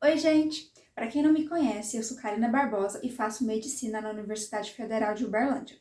Oi, gente! Para quem não me conhece, eu sou Karina Barbosa e faço medicina na Universidade Federal de Uberlândia.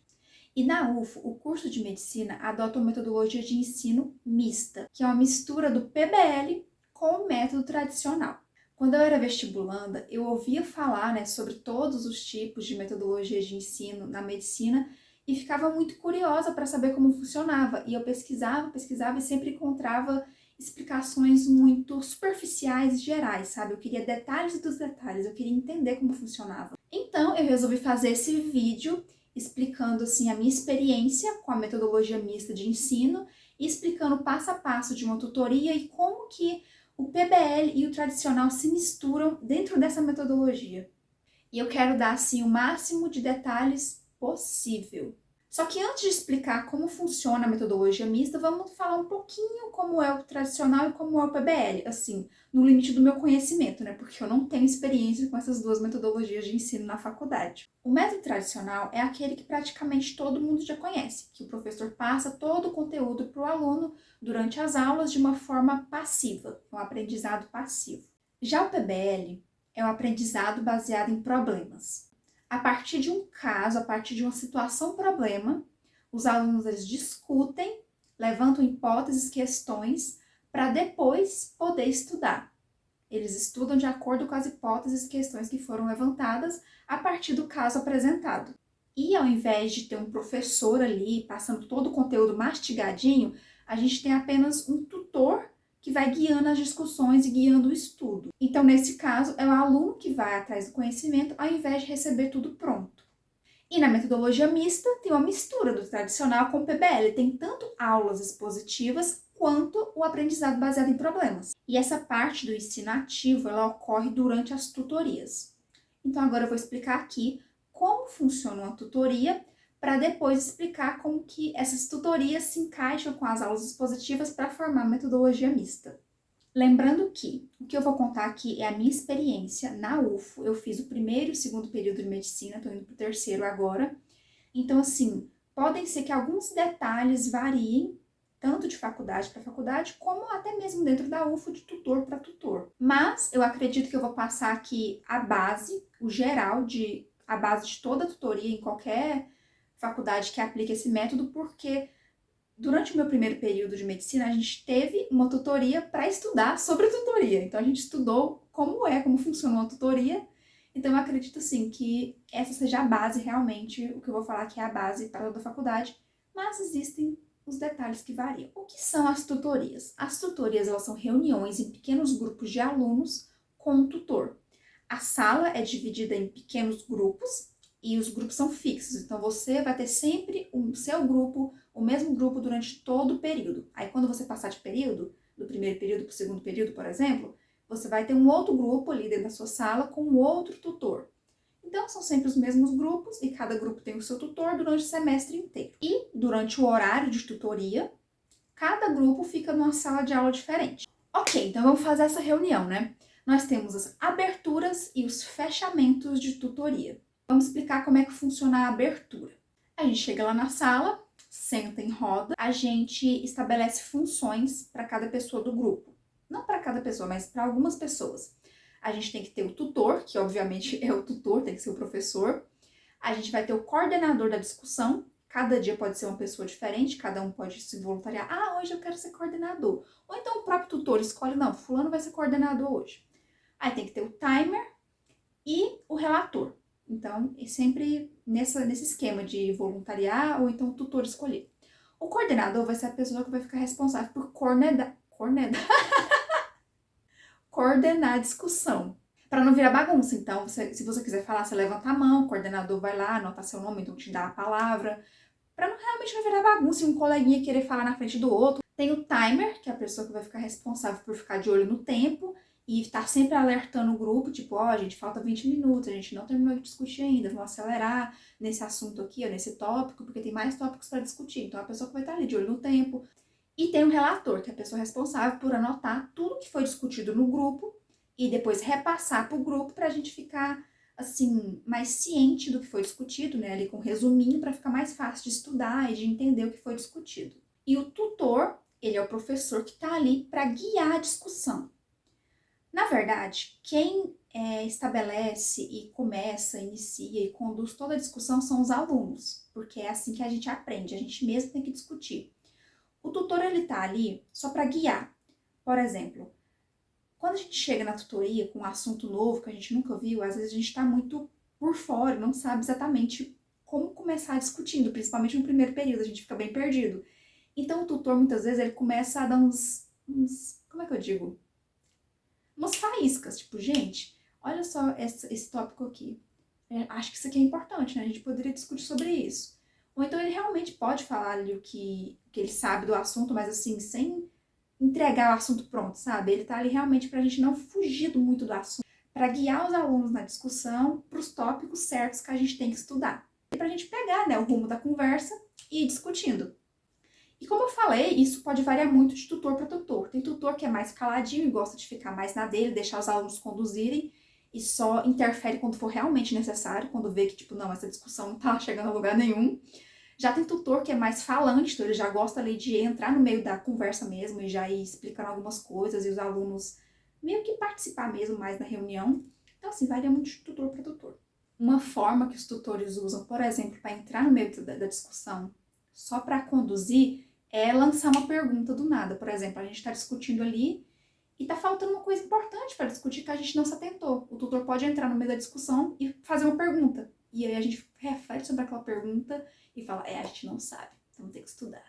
E na UFO, o curso de medicina adota uma metodologia de ensino mista, que é uma mistura do PBL com o método tradicional. Quando eu era vestibulanda, eu ouvia falar, sobre todos os tipos de metodologia de ensino na medicina e ficava muito curiosa para saber como funcionava. E eu pesquisava e sempre encontrava explicações muito superficiais e gerais, sabe? Eu queria detalhes dos detalhes, eu queria entender como funcionava. Então, eu resolvi fazer esse vídeo explicando, assim, a minha experiência com a metodologia mista de ensino e explicando passo a passo de uma tutoria e como que o PBL e o tradicional se misturam dentro dessa metodologia. E eu quero dar, assim, o máximo de detalhes possível. Só que antes de explicar como funciona a metodologia mista, vamos falar um pouquinho como é o tradicional e como é o PBL, assim, no limite do meu conhecimento, né? Porque eu não tenho experiência com essas duas metodologias de ensino na faculdade. O método tradicional é aquele que praticamente todo mundo já conhece, que o professor passa todo o conteúdo para o aluno durante as aulas de uma forma passiva, um aprendizado passivo. Já o PBL é um aprendizado baseado em problemas. A partir de um caso, a partir de uma situação-problema, os alunos eles discutem, levantam hipóteses, questões, para depois poder estudar. Eles estudam de acordo com as hipóteses e questões que foram levantadas a partir do caso apresentado. E ao invés de ter um professor ali passando todo o conteúdo mastigadinho, a gente tem apenas um tutor que vai guiando as discussões e guiando o estudo. Então, nesse caso, é o aluno que vai atrás do conhecimento ao invés de receber tudo pronto. E na metodologia mista, tem uma mistura do tradicional com o PBL. Tem tanto aulas expositivas quanto o aprendizado baseado em problemas. E essa parte do ensino ativo, ela ocorre durante as tutorias. Então, agora eu vou explicar aqui como funciona uma tutoria para depois explicar como que essas tutorias se encaixam com as aulas expositivas para formar a metodologia mista. Lembrando que o que eu vou contar aqui é a minha experiência na UFO. Eu fiz o primeiro e o segundo período de medicina, estou indo para o terceiro agora. Então, assim, podem ser que alguns detalhes variem, tanto de faculdade para faculdade, como até mesmo dentro da UFO, de tutor para tutor. Mas eu acredito que eu vou passar aqui a base, o geral, a base de toda a tutoria em qualquer faculdade que aplique esse método, porque durante o meu primeiro período de medicina, a gente teve uma tutoria para estudar sobre a tutoria. Então, a gente estudou como funciona uma tutoria. Então, eu acredito, assim, que essa seja a base, realmente, o que eu vou falar que é a base para toda a faculdade. Mas existem os detalhes que variam. O que são as tutorias? As tutorias, elas são reuniões em pequenos grupos de alunos com um tutor. A sala é dividida em pequenos grupos e os grupos são fixos. Então, você vai ter sempre o seu grupo, o mesmo grupo durante todo o período. Aí, quando você passar de período, do primeiro período para o segundo período, por exemplo, você vai ter um outro grupo ali dentro da sua sala com um outro tutor. Então, são sempre os mesmos grupos e cada grupo tem o seu tutor durante o semestre inteiro. E, durante o horário de tutoria, cada grupo fica numa sala de aula diferente. Ok, então vamos fazer essa reunião, né? Nós temos as aberturas e os fechamentos de tutoria. Vamos explicar como é que funciona a abertura. A gente chega lá na sala, senta em roda, a gente estabelece funções para cada pessoa do grupo. Não para cada pessoa, mas para algumas pessoas. A gente tem que ter o tutor, que obviamente é o tutor, tem que ser o professor. A gente vai ter o coordenador da discussão. Cada dia pode ser uma pessoa diferente, cada um pode se voluntariar. Ah, hoje eu quero ser coordenador. Ou então o próprio tutor escolhe, não, fulano vai ser coordenador hoje. Aí tem que ter o timer e o relator. Então, é sempre nesse esquema de voluntariar ou então o tutor escolher. O coordenador vai ser a pessoa que vai ficar responsável por coordenar a discussão. Para não virar bagunça. Então, se você quiser falar, você levanta a mão, o coordenador vai lá, anota seu nome, então te dá a palavra. Para não realmente não virar bagunça e um coleguinha querer falar na frente do outro. Tem o timer, que é a pessoa que vai ficar responsável por ficar de olho no tempo e estar sempre alertando o grupo, tipo, ó, gente, falta 20 minutos, a gente não terminou de discutir ainda, vamos acelerar nesse assunto aqui, ó, nesse tópico, porque tem mais tópicos para discutir. Então, a pessoa que vai estar ali de olho no tempo. E tem o relator, que é a pessoa responsável por anotar tudo que foi discutido no grupo e depois repassar para o grupo para a gente ficar, assim, mais ciente do que foi discutido, né, ali com um resuminho para ficar mais fácil de estudar e de entender o que foi discutido. E o tutor, ele é o professor que está ali para guiar a discussão. Na verdade, quem estabelece e começa, inicia e conduz toda a discussão são os alunos, porque é assim que a gente aprende, a gente mesmo tem que discutir. O tutor, ele tá ali só para guiar. Por exemplo, quando a gente chega na tutoria com um assunto novo que a gente nunca viu, às vezes a gente está muito por fora, não sabe exatamente como começar discutindo, principalmente no primeiro período, a gente fica bem perdido. Então o tutor, muitas vezes, ele começa a dar como é que eu digo? Umas faíscas, tipo, gente, olha só esse tópico aqui. Acho que isso aqui é importante, né? A gente poderia discutir sobre isso. Ou então ele realmente pode falar ali o que ele sabe do assunto, mas assim, sem entregar o assunto pronto, sabe? Ele tá ali realmente pra gente não fugir muito do assunto, para guiar os alunos na discussão para os tópicos certos que a gente tem que estudar. E pra gente pegar, né, o rumo da conversa e ir discutindo. E como eu falei, isso pode variar muito de tutor para tutor. Tem tutor que é mais caladinho e gosta de ficar mais na dele, deixar os alunos conduzirem e só interfere quando for realmente necessário, quando vê que, tipo, não, essa discussão não tá chegando a lugar nenhum. Já tem tutor que é mais falante, então ele já gosta ali de entrar no meio da conversa mesmo e já ir explicando algumas coisas e os alunos meio que participar mesmo mais na reunião. Então, assim, varia muito de tutor para tutor. Uma forma que os tutores usam, por exemplo, para entrar no meio da discussão só para conduzir é lançar uma pergunta do nada. Por exemplo, a gente está discutindo ali e tá faltando uma coisa importante para discutir que a gente não se atentou. O tutor pode entrar no meio da discussão e fazer uma pergunta. E aí a gente reflete sobre aquela pergunta e fala, a gente não sabe, então tem que estudar.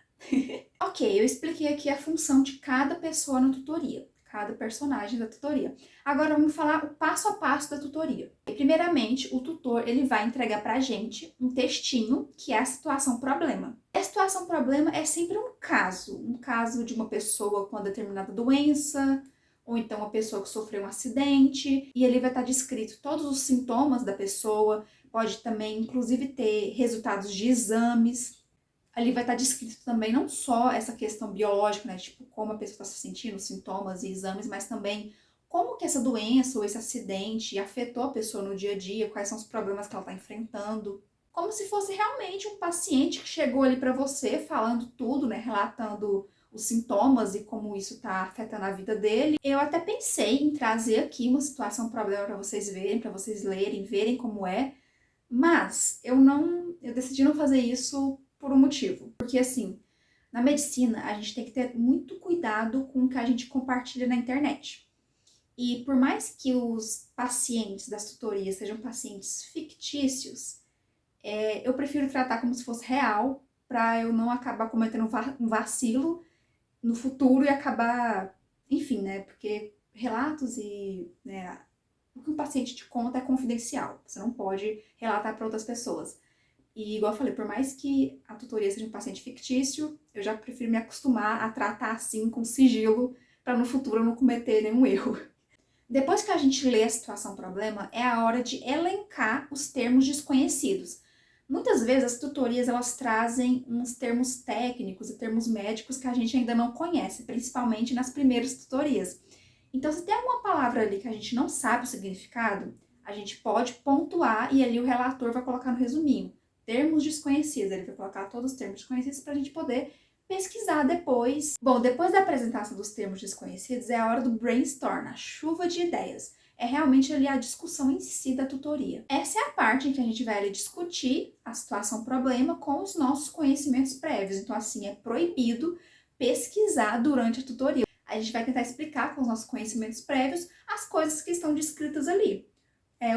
Ok, eu expliquei aqui a função de cada pessoa na tutoria, cada personagem da tutoria. Agora vamos falar o passo a passo da tutoria. Primeiramente, o tutor ele vai entregar pra gente um textinho que é a situação problema. A situação problema é sempre um caso de uma pessoa com uma determinada doença, ou então uma pessoa que sofreu um acidente, e ali vai estar descrito todos os sintomas da pessoa, pode também inclusive ter resultados de exames. Ali vai estar descrito também não só essa questão biológica, né, tipo como a pessoa está se sentindo, sintomas e exames, mas também como que essa doença ou esse acidente afetou a pessoa no dia a dia, quais são os problemas que ela está enfrentando. Como se fosse realmente um paciente que chegou ali para você falando tudo, né, relatando os sintomas e como isso está afetando a vida dele. Eu até pensei em trazer aqui uma situação problema para vocês verem, para vocês lerem, verem como é, mas eu decidi não fazer isso por um motivo. Porque assim, na medicina a gente tem que ter muito cuidado com o que a gente compartilha na internet. E por mais que os pacientes das tutorias sejam pacientes fictícios, eu prefiro tratar como se fosse real, para eu não acabar cometendo um vacilo no futuro e acabar, enfim, né? Porque relatos e, né, o que o paciente te conta é confidencial. Você não pode relatar para outras pessoas. E, igual eu falei, por mais que a tutoria seja um paciente fictício, eu já prefiro me acostumar a tratar assim, com sigilo, para no futuro eu não cometer nenhum erro. Depois que a gente lê a situação problema, é a hora de elencar os termos desconhecidos. Muitas vezes as tutorias elas trazem uns termos técnicos e termos médicos que a gente ainda não conhece, principalmente nas primeiras tutorias. Então, se tem alguma palavra ali que a gente não sabe o significado, a gente pode pontuar e ali o relator vai colocar no resuminho. Termos desconhecidos, ele vai colocar todos os termos desconhecidos para a gente poder pesquisar depois. Bom, depois da apresentação dos termos desconhecidos, é a hora do brainstorm, a chuva de ideias. É realmente ali a discussão em si da tutoria. Essa é a parte em que a gente vai ali discutir a situação problema com os nossos conhecimentos prévios. Então, assim, é proibido pesquisar durante a tutoria. A gente vai tentar explicar com os nossos conhecimentos prévios as coisas que estão descritas ali.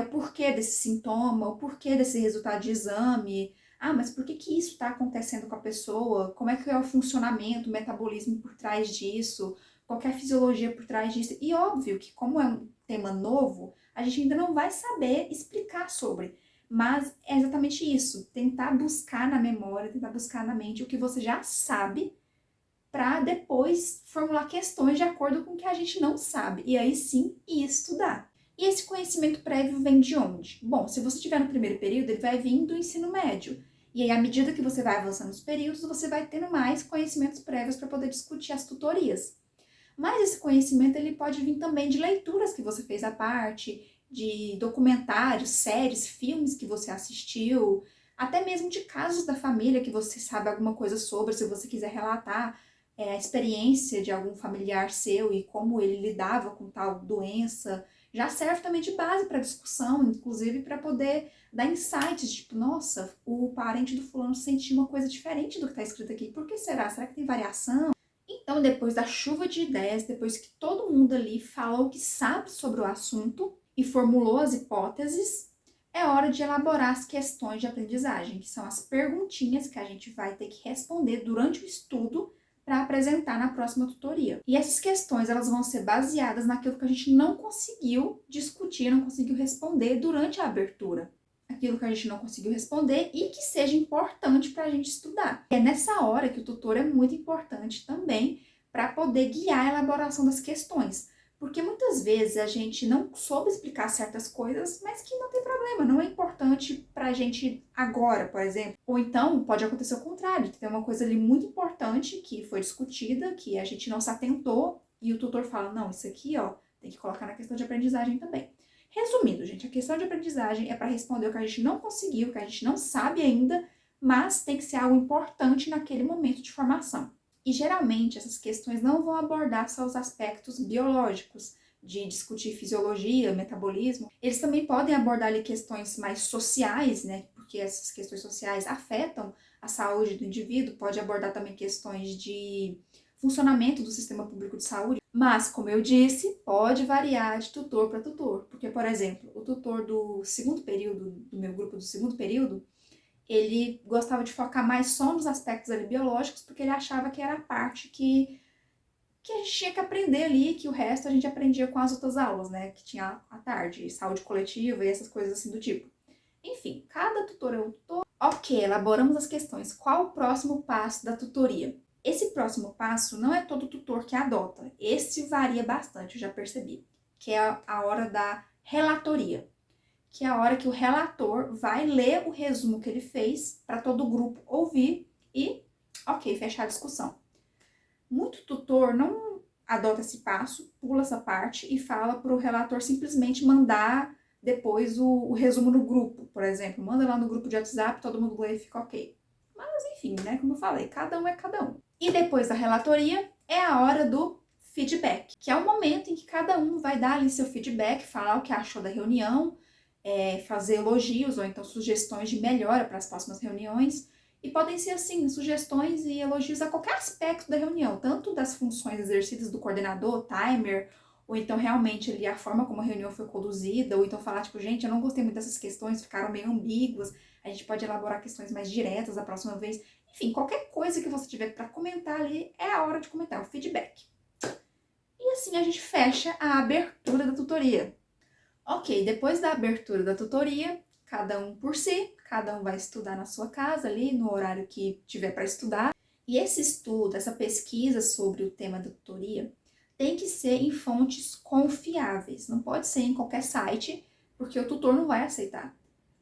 O porquê desse sintoma, o porquê desse resultado de exame. Ah, mas por que isso está acontecendo com a pessoa? Como é que é o funcionamento, o metabolismo por trás disso? Qual é a fisiologia por trás disso? E óbvio que como é um tema novo, a gente ainda não vai saber explicar sobre. Mas é exatamente isso, tentar buscar na memória, tentar buscar na mente o que você já sabe, para depois formular questões de acordo com o que a gente não sabe. E aí sim, ir estudar. E esse conhecimento prévio vem de onde? Bom, se você estiver no primeiro período, ele vai vir do ensino médio. E aí, à medida que você vai avançando nos períodos, você vai tendo mais conhecimentos prévios para poder discutir as tutorias. Mas esse conhecimento ele pode vir também de leituras que você fez à parte, de documentários, séries, filmes que você assistiu, até mesmo de casos da família que você sabe alguma coisa sobre, se você quiser relatar. a experiência de algum familiar seu e como ele lidava com tal doença, já serve também de base para discussão, inclusive para poder dar insights, tipo, nossa, o parente do fulano sentiu uma coisa diferente do que está escrito aqui, por que será? Será que tem variação? Então, depois da chuva de ideias, depois que todo mundo ali falou o que sabe sobre o assunto e formulou as hipóteses, é hora de elaborar as questões de aprendizagem, que são as perguntinhas que a gente vai ter que responder durante o estudo para apresentar na próxima tutoria. E essas questões, elas vão ser baseadas naquilo que a gente não conseguiu discutir, não conseguiu responder durante a abertura. Aquilo que a gente não conseguiu responder e que seja importante para a gente estudar. É nessa hora que o tutor é muito importante também para poder guiar a elaboração das questões. Porque muitas vezes a gente não soube explicar certas coisas, mas que não tem problema, não é importante pra gente agora, por exemplo. Ou então pode acontecer o contrário, tem uma coisa ali muito importante que foi discutida, que a gente não se atentou, e o tutor fala, não, isso aqui, ó, tem que colocar na questão de aprendizagem também. Resumindo, gente, a questão de aprendizagem é para responder o que a gente não conseguiu, o que a gente não sabe ainda, mas tem que ser algo importante naquele momento de formação. E geralmente essas questões não vão abordar só os aspectos biológicos, de discutir fisiologia, metabolismo. Eles também podem abordar ali questões mais sociais, né? Porque essas questões sociais afetam a saúde do indivíduo, pode abordar também questões de funcionamento do sistema público de saúde. Mas, como eu disse, pode variar de tutor para tutor. Porque, por exemplo, o tutor do segundo período, do meu grupo do segundo período, ele gostava de focar mais só nos aspectos ali biológicos, porque ele achava que era a parte que a gente tinha que aprender ali, que o resto a gente aprendia com as outras aulas, né? Que tinha à tarde, saúde coletiva e essas coisas assim do tipo. Enfim, cada tutor é um tutor. Ok, elaboramos as questões. Qual o próximo passo da tutoria? Esse próximo passo não é todo tutor que adota. Esse varia bastante, eu já percebi. Que é a hora da relatoria, que é a hora que o relator vai ler o resumo que ele fez para todo o grupo ouvir e, ok, fechar a discussão. Muito tutor não adota esse passo, pula essa parte e fala para o relator simplesmente mandar depois o resumo no grupo, por exemplo. Manda lá no grupo de WhatsApp, todo mundo lê e fica ok. Mas enfim, né, como eu falei, cada um é cada um. E depois da relatoria é a hora do feedback, que é o momento em que cada um vai dar ali seu feedback, falar o que achou da reunião, fazer elogios ou então sugestões de melhora para as próximas reuniões. E podem ser, assim, sugestões e elogios a qualquer aspecto da reunião, tanto das funções exercidas do coordenador, timer, ou então realmente ali a forma como a reunião foi conduzida, ou então falar, tipo, gente, eu não gostei muito dessas questões, ficaram meio ambíguas, a gente pode elaborar questões mais diretas da próxima vez. Enfim, qualquer coisa que você tiver para comentar ali, é a hora de comentar, o feedback. E assim a gente fecha a abertura da tutoria. Ok, depois da abertura da tutoria, cada um por si, cada um vai estudar na sua casa ali, no horário que tiver para estudar. E esse estudo, essa pesquisa sobre o tema da tutoria, tem que ser em fontes confiáveis, não pode ser em qualquer site, porque o tutor não vai aceitar.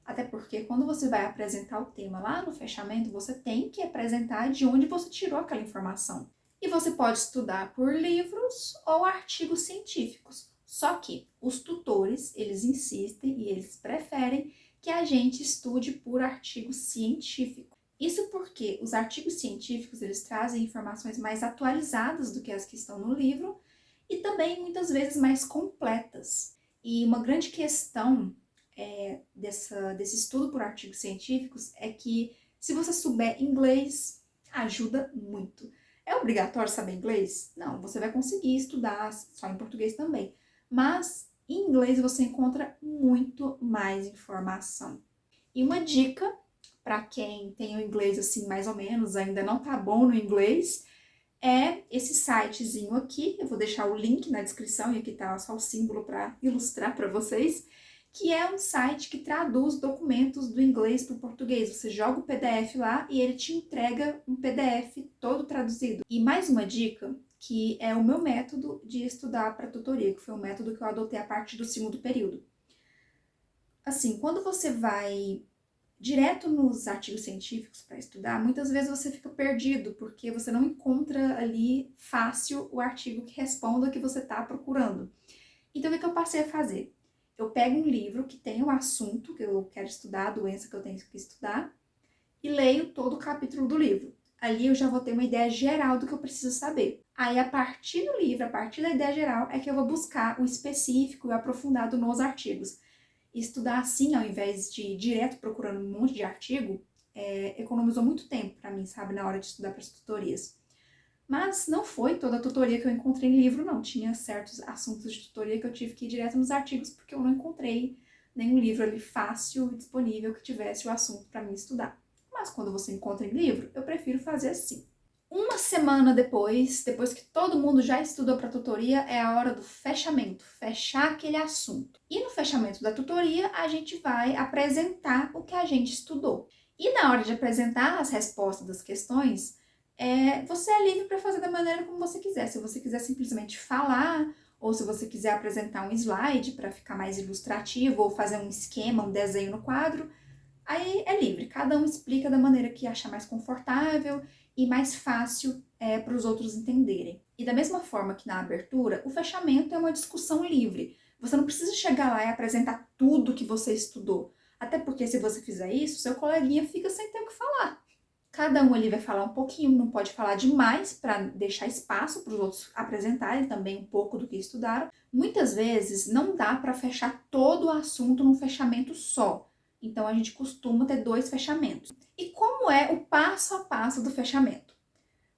Até porque quando você vai apresentar o tema lá no fechamento, você tem que apresentar de onde você tirou aquela informação. E você pode estudar por livros ou artigos científicos. Só que os tutores, eles insistem e eles preferem que a gente estude por artigo científico. Isso porque os artigos científicos, eles trazem informações mais atualizadas do que as que estão no livro e também muitas vezes mais completas. E uma grande questão desse estudo por artigos científicos é que se você souber inglês, ajuda muito. É obrigatório saber inglês? Não, você vai conseguir estudar só em português também. Mas em inglês você encontra muito mais informação. E uma dica para quem tem o inglês assim mais ou menos, ainda não tá bom no inglês, é esse sitezinho aqui. Eu vou deixar o link na descrição e aqui tá só o símbolo para ilustrar para vocês, que é um site que traduz documentos do inglês para o português. Você joga o PDF lá e ele te entrega um PDF todo traduzido. E mais uma dica, que é o meu método de estudar para tutoria, que foi um método que eu adotei a partir do segundo período. Assim, quando você vai direto nos artigos científicos para estudar, muitas vezes você fica perdido, porque você não encontra ali fácil o artigo que responda o que você está procurando. Então, o que eu passei a fazer? Eu pego um livro que tem o assunto que eu quero estudar, a doença que eu tenho que estudar, e leio todo o capítulo do livro. Ali eu já vou ter uma ideia geral do que eu preciso saber. Aí, a partir do livro, a partir da ideia geral, é que eu vou buscar o específico e o aprofundado nos artigos. Estudar assim, ao invés de ir direto procurando um monte de artigo, economizou muito tempo para mim, sabe, na hora de estudar para as tutorias. Mas não foi toda a tutoria que eu encontrei em livro, não. Tinha certos assuntos de tutoria que eu tive que ir direto nos artigos, porque eu não encontrei nenhum livro ali fácil e disponível que tivesse o assunto para mim estudar. Mas quando você encontra em livro, eu prefiro fazer assim. Uma semana depois que todo mundo já estudou para a tutoria, é a hora do fechamento, fechar aquele assunto. E no fechamento da tutoria, a gente vai apresentar o que a gente estudou. E na hora de apresentar as respostas das questões, você é livre para fazer da maneira como você quiser. Se você quiser simplesmente falar, ou se você quiser apresentar um slide para ficar mais ilustrativo, ou fazer um esquema, um desenho no quadro, aí é livre. Cada um explica da maneira que achar mais confortável e mais fácil para os outros entenderem. E da mesma forma que na abertura, o fechamento é uma discussão livre. Você não precisa chegar lá e apresentar tudo que você estudou. Até porque se você fizer isso, seu coleguinha fica sem ter o que falar. Cada um ali vai falar um pouquinho, não pode falar demais para deixar espaço para os outros apresentarem também um pouco do que estudaram. Muitas vezes não dá para fechar todo o assunto num fechamento só. Então a gente costuma ter 2 fechamentos. E como é o passo a passo do fechamento?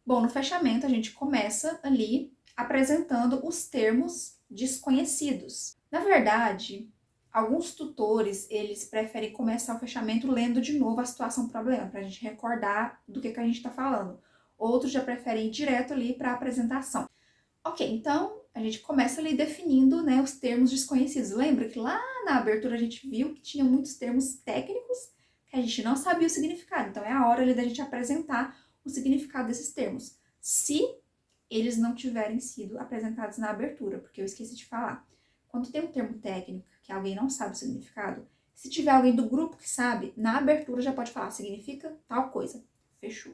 Bom, no fechamento a gente começa ali apresentando os termos desconhecidos. Na verdade, alguns tutores, eles preferem começar o fechamento lendo de novo a situação problema, para a gente recordar do que a gente está falando. Outros já preferem ir direto ali para a apresentação. Ok, então a gente começa ali definindo, né, os termos desconhecidos. Lembra que lá na abertura a gente viu que tinha muitos termos técnicos que a gente não sabia o significado. Então é a hora ali da gente apresentar o significado desses termos, se eles não tiverem sido apresentados na abertura, porque eu esqueci de falar. Quando tem um termo técnico que alguém não sabe o significado, se tiver alguém do grupo que sabe, na abertura já pode falar, significa tal coisa. Fechou.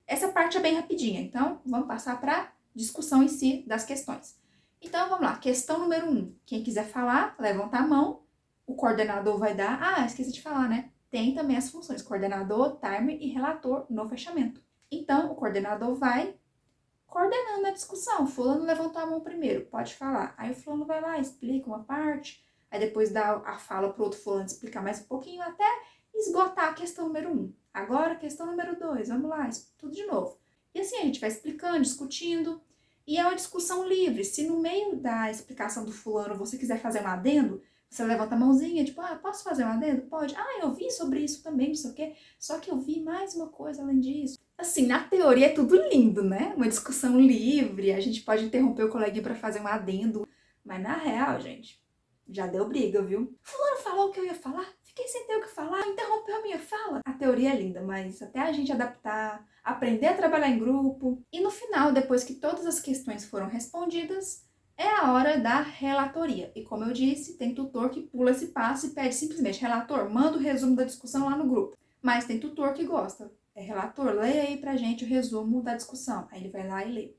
Essa parte é bem rapidinha, então vamos passar para discussão em si das questões. Então vamos lá, questão número 1. Quem quiser falar, levanta a mão, o coordenador vai dar... Ah, esqueci de falar, né? Tem também as funções coordenador, timer e relator no fechamento. Então o coordenador vai coordenando a discussão. Fulano levantou a mão primeiro, pode falar. Aí o fulano vai lá, explica uma parte, aí depois dá a fala para o outro fulano explicar mais um pouquinho, até esgotar a questão número 1. Agora, questão número 2, vamos lá, tudo de novo. E assim a gente vai explicando, discutindo, e é uma discussão livre. Se no meio da explicação do fulano você quiser fazer um adendo, você levanta a mãozinha, tipo, posso fazer um adendo? Pode. Eu vi sobre isso também, não sei o quê, só que eu vi mais uma coisa além disso. Assim, na teoria é tudo lindo, né? Uma discussão livre, a gente pode interromper o coleguinha para fazer um adendo, mas na real, gente, já deu briga, viu? Fulano falou o que eu ia falar, fiquei sem ter o que falar, interrompeu a minha fala. A teoria é linda, mas até a gente adaptar, aprender a trabalhar em grupo. E no final, depois que todas as questões foram respondidas, é a hora da relatoria. E como eu disse, tem tutor que pula esse passo e pede simplesmente, relator, manda o resumo da discussão lá no grupo. Mas tem tutor que gosta. Relator, leia aí pra gente o resumo da discussão. Aí ele vai lá e lê.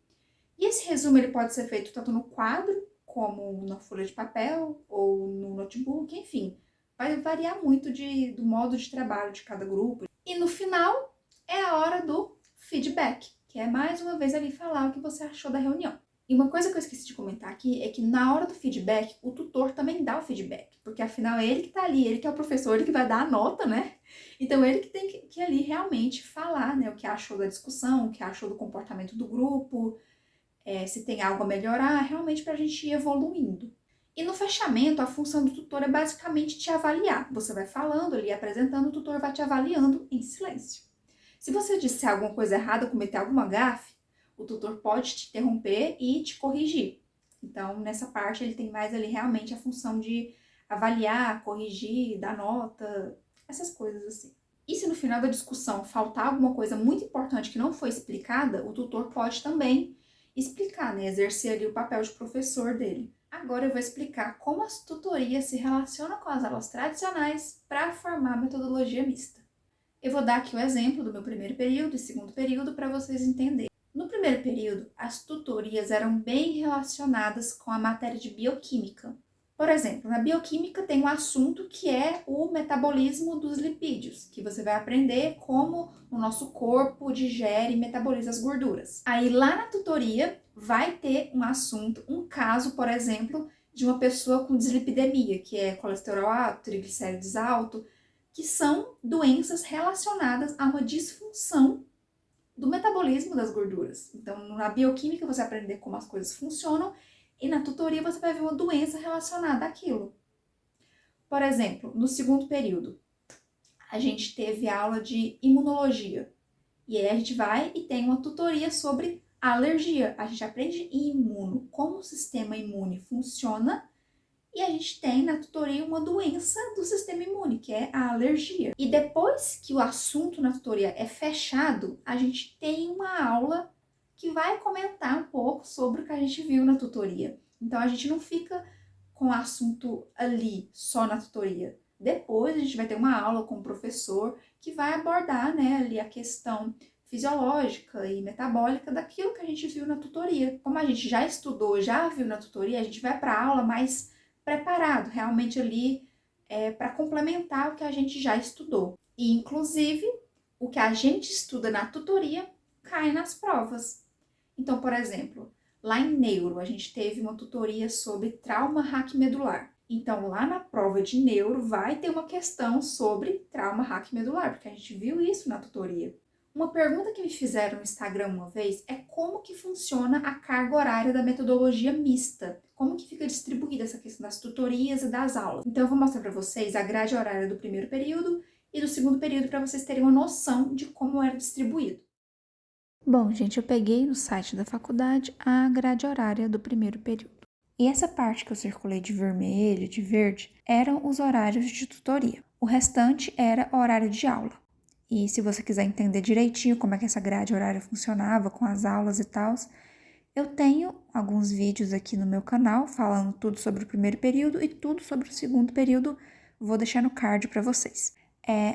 E esse resumo ele pode ser feito tanto no quadro, como na folha de papel, ou no notebook, enfim. Vai variar muito do modo de trabalho de cada grupo. E no final, é a hora do feedback, que é mais uma vez ali falar o que você achou da reunião. E uma coisa que eu esqueci de comentar aqui é que na hora do feedback, o tutor também dá o feedback, porque afinal é ele que tá ali, ele que é o professor, ele que vai dar a nota, né? Então ele que tem que ali realmente falar, né, o que achou da discussão, o que achou do comportamento do grupo, se tem algo a melhorar, realmente pra gente ir evoluindo. E no fechamento, a função do tutor é basicamente te avaliar. Você vai falando ali, apresentando, o tutor vai te avaliando em silêncio. Se você disser alguma coisa errada, cometer alguma gafe, o tutor pode te interromper e te corrigir. Então, nessa parte, ele tem mais ali realmente a função de avaliar, corrigir, dar nota, essas coisas assim. E se no final da discussão faltar alguma coisa muito importante que não foi explicada, o tutor pode também explicar, né? Exercer ali o papel de professor dele. Agora eu vou explicar como as tutorias se relacionam com as aulas tradicionais para formar a metodologia mista. Eu vou dar aqui o exemplo do meu primeiro período e segundo período para vocês entenderem. No primeiro período, as tutorias eram bem relacionadas com a matéria de bioquímica. Por exemplo, na bioquímica tem um assunto que é o metabolismo dos lipídios, que você vai aprender como o nosso corpo digere e metaboliza as gorduras. Aí lá na tutoria vai ter um assunto, um caso, por exemplo, de uma pessoa com dislipidemia, que é colesterol alto, triglicéridos alto, que são doenças relacionadas a uma disfunção do metabolismo das gorduras. Então, na bioquímica você vai aprender como as coisas funcionam e na tutoria você vai ver uma doença relacionada àquilo. Por exemplo, no segundo período, a gente teve aula de imunologia. E aí a gente vai e tem uma tutoria sobre alergia. A gente aprende imuno, como o sistema imune funciona. E a gente tem na tutoria uma doença do sistema imune, que é a alergia. E depois que o assunto na tutoria é fechado, a gente tem uma aula que vai comentar um pouco sobre o que a gente viu na tutoria. Então a gente não fica com o assunto ali, só na tutoria. Depois a gente vai ter uma aula com o professor que vai abordar, né, ali a questão fisiológica e metabólica daquilo que a gente viu na tutoria. Como a gente já estudou, já viu na tutoria, a gente vai para a aula mais preparado, realmente ali para complementar o que a gente já estudou. E, inclusive, o que a gente estuda na tutoria cai nas provas. Então, por exemplo, lá em neuro, a gente teve uma tutoria sobre trauma raquimedular. Então, lá na prova de neuro, vai ter uma questão sobre trauma raquimedular, porque a gente viu isso na tutoria. Uma pergunta que me fizeram no Instagram uma vez é como que funciona a carga horária da metodologia mista. Como que fica distribuída essa questão das tutorias e das aulas. Então eu vou mostrar para vocês a grade horária do primeiro período e do segundo período para vocês terem uma noção de como era distribuído. Bom, gente, eu peguei no site da faculdade a grade horária do primeiro período. E essa parte que eu circulei de vermelho e de verde eram os horários de tutoria. O restante era horário de aula. E se você quiser entender direitinho como é que essa grade horária funcionava com as aulas e tal, eu tenho alguns vídeos aqui no meu canal falando tudo sobre o primeiro período e tudo sobre o segundo período. Vou deixar no card para vocês.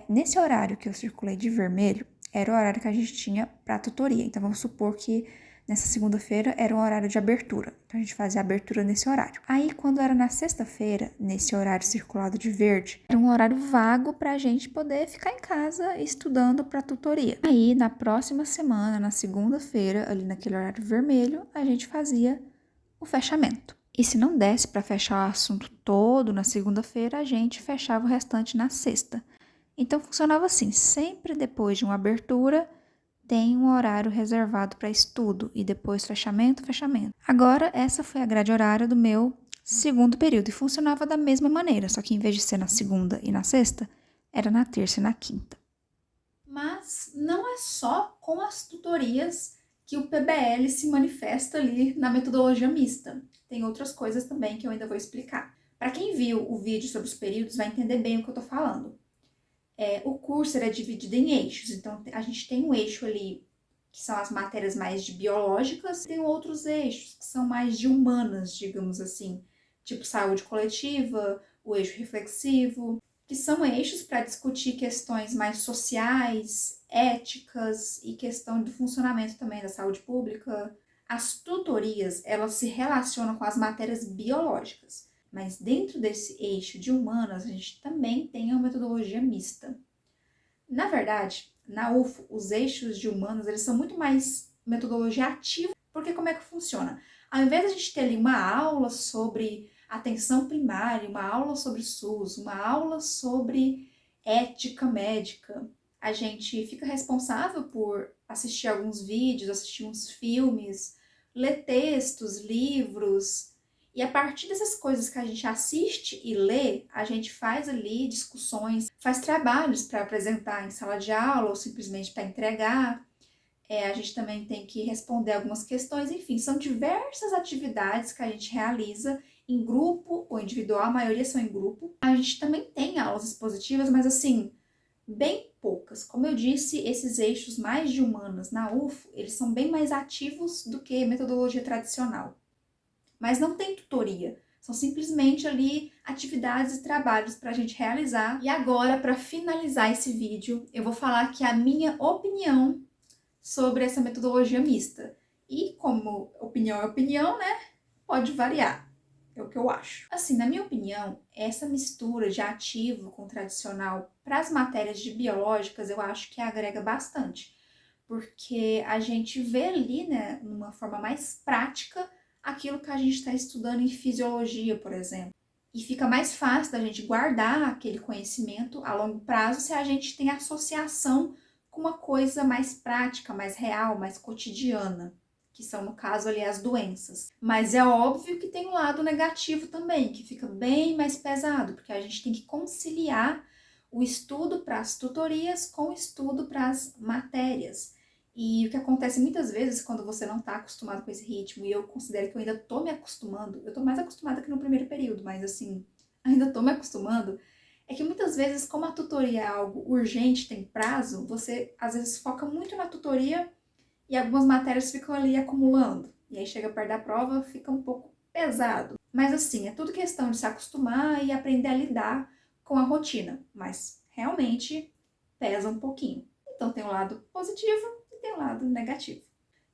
Nesse horário que eu circulei de vermelho, era o horário que a gente tinha para tutoria. Então vamos supor que nessa segunda-feira era um horário de abertura. Então a gente fazia a abertura nesse horário. Aí quando era na sexta-feira, nesse horário circulado de verde, era um horário vago para a gente poder ficar em casa estudando para tutoria. Aí na próxima semana, na segunda-feira, ali naquele horário vermelho, a gente fazia o fechamento. E se não desse para fechar o assunto todo na segunda-feira, a gente fechava o restante na sexta. Então funcionava assim, sempre depois de uma abertura, tem um horário reservado para estudo e depois fechamento. Agora, essa foi a grade horária do meu segundo período e funcionava da mesma maneira, só que em vez de ser na segunda e na sexta, era na terça e na quinta. Mas não é só com as tutorias que o PBL se manifesta ali na metodologia mista. Tem outras coisas também que eu ainda vou explicar. Para quem viu o vídeo sobre os períodos vai entender bem o que eu estou falando. O curso era dividido em eixos, então a gente tem um eixo ali que são as matérias mais de biológicas, tem outros eixos que são mais de humanas, digamos assim, tipo saúde coletiva, o eixo reflexivo, que são eixos para discutir questões mais sociais, éticas e questão do funcionamento também da saúde pública. As tutorias, elas se relacionam com as matérias biológicas. Mas dentro desse eixo de humanas, a gente também tem a metodologia mista. Na verdade, na UFO, os eixos de humanas, eles são muito mais metodologia ativa, porque como é que funciona? Ao invés de a gente ter ali uma aula sobre atenção primária, uma aula sobre SUS, uma aula sobre ética médica, a gente fica responsável por assistir alguns vídeos, assistir uns filmes, ler textos, livros. E a partir dessas coisas que a gente assiste e lê, a gente faz ali discussões, faz trabalhos para apresentar em sala de aula ou simplesmente para entregar. A gente também tem que responder algumas questões, enfim, são diversas atividades que a gente realiza em grupo ou individual, a maioria são em grupo. A gente também tem aulas expositivas, mas assim, bem poucas. Como eu disse, esses eixos mais de humanas na UFO, eles são bem mais ativos do que metodologia tradicional. Mas não tem tutoria, são simplesmente ali atividades e trabalhos para a gente realizar. E agora, para finalizar esse vídeo, eu vou falar aqui a minha opinião sobre essa metodologia mista. E como opinião é opinião, né? Pode variar. É o que eu acho. Assim, na minha opinião, essa mistura de ativo com tradicional para as matérias de biológicas, eu acho que agrega bastante. Porque a gente vê ali, né, numa forma mais prática, aquilo que a gente está estudando em fisiologia, por exemplo. E fica mais fácil da gente guardar aquele conhecimento a longo prazo se a gente tem associação com uma coisa mais prática, mais real, mais cotidiana, que são, no caso, ali, as doenças. Mas é óbvio que tem um lado negativo também, que fica bem mais pesado, porque a gente tem que conciliar o estudo para as tutorias com o estudo para as matérias. E o que acontece muitas vezes quando você não está acostumado com esse ritmo, e eu considero que eu ainda estou me acostumando, eu estou mais acostumada que no primeiro período, mas assim, ainda estou me acostumando, é que muitas vezes, como a tutoria é algo urgente, tem prazo, você às vezes foca muito na tutoria e algumas matérias ficam ali acumulando. E aí chega perto da prova, fica um pouco pesado. Mas assim, é tudo questão de se acostumar e aprender a lidar com a rotina, mas realmente pesa um pouquinho. Então tem um lado positivo e tem um lado negativo.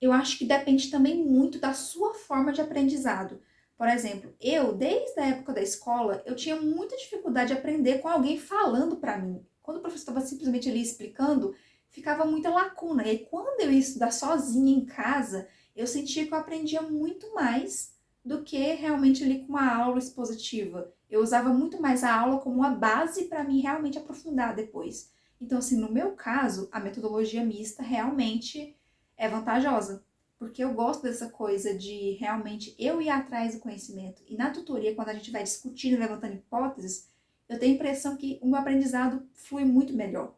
Eu acho que depende também muito da sua forma de aprendizado. Por exemplo, eu, desde a época da escola, eu tinha muita dificuldade de aprender com alguém falando para mim. Quando o professor estava simplesmente ali explicando, ficava muita lacuna. E aí, quando eu ia estudar sozinha em casa, eu sentia que eu aprendia muito mais do que realmente ali com uma aula expositiva. Eu usava muito mais a aula como uma base para mim realmente aprofundar depois. Então, assim, no meu caso, a metodologia mista realmente é vantajosa, porque eu gosto dessa coisa de realmente eu ir atrás do conhecimento. E na tutoria, quando a gente vai discutindo, levantando hipóteses, eu tenho a impressão que o meu aprendizado flui muito melhor.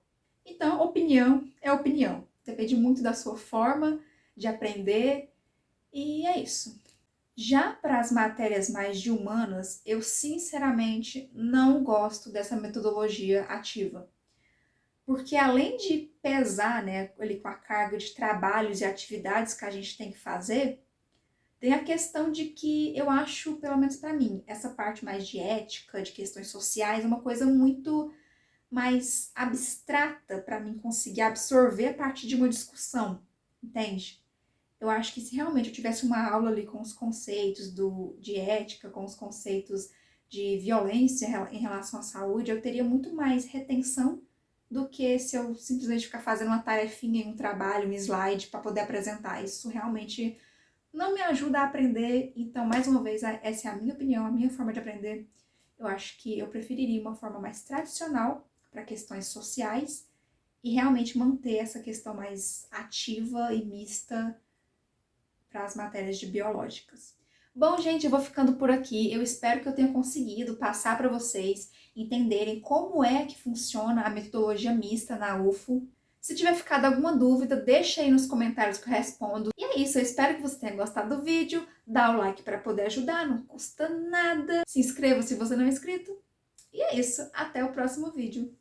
Então, opinião é opinião. Depende muito da sua forma de aprender e é isso. Já para as matérias mais de humanas, eu sinceramente não gosto dessa metodologia ativa. Porque além de pesar, né, ali com a carga de trabalhos e atividades que a gente tem que fazer, tem a questão de que eu acho, pelo menos para mim, essa parte mais de ética, de questões sociais, é uma coisa muito mais abstrata para mim conseguir absorver a partir de uma discussão, entende? Eu acho que se realmente eu tivesse uma aula ali com os conceitos de ética, com os conceitos de violência em relação à saúde, eu teria muito mais retenção do que se eu simplesmente ficar fazendo uma tarefinha em um trabalho, um slide para poder apresentar. Isso realmente não me ajuda a aprender. Então, mais uma vez, essa é a minha opinião, a minha forma de aprender. Eu acho que eu preferiria uma forma mais tradicional para questões sociais e realmente manter essa questão mais ativa e mista para as matérias de biológicas. Bom, gente, eu vou ficando por aqui. Eu espero que eu tenha conseguido passar para vocês entenderem como é que funciona a metodologia mista na UFO. Se tiver ficado alguma dúvida, deixa aí nos comentários que eu respondo. E é isso, eu espero que você tenha gostado do vídeo. Dá o like para poder ajudar, não custa nada. Se inscreva se você não é inscrito. E é isso, até o próximo vídeo.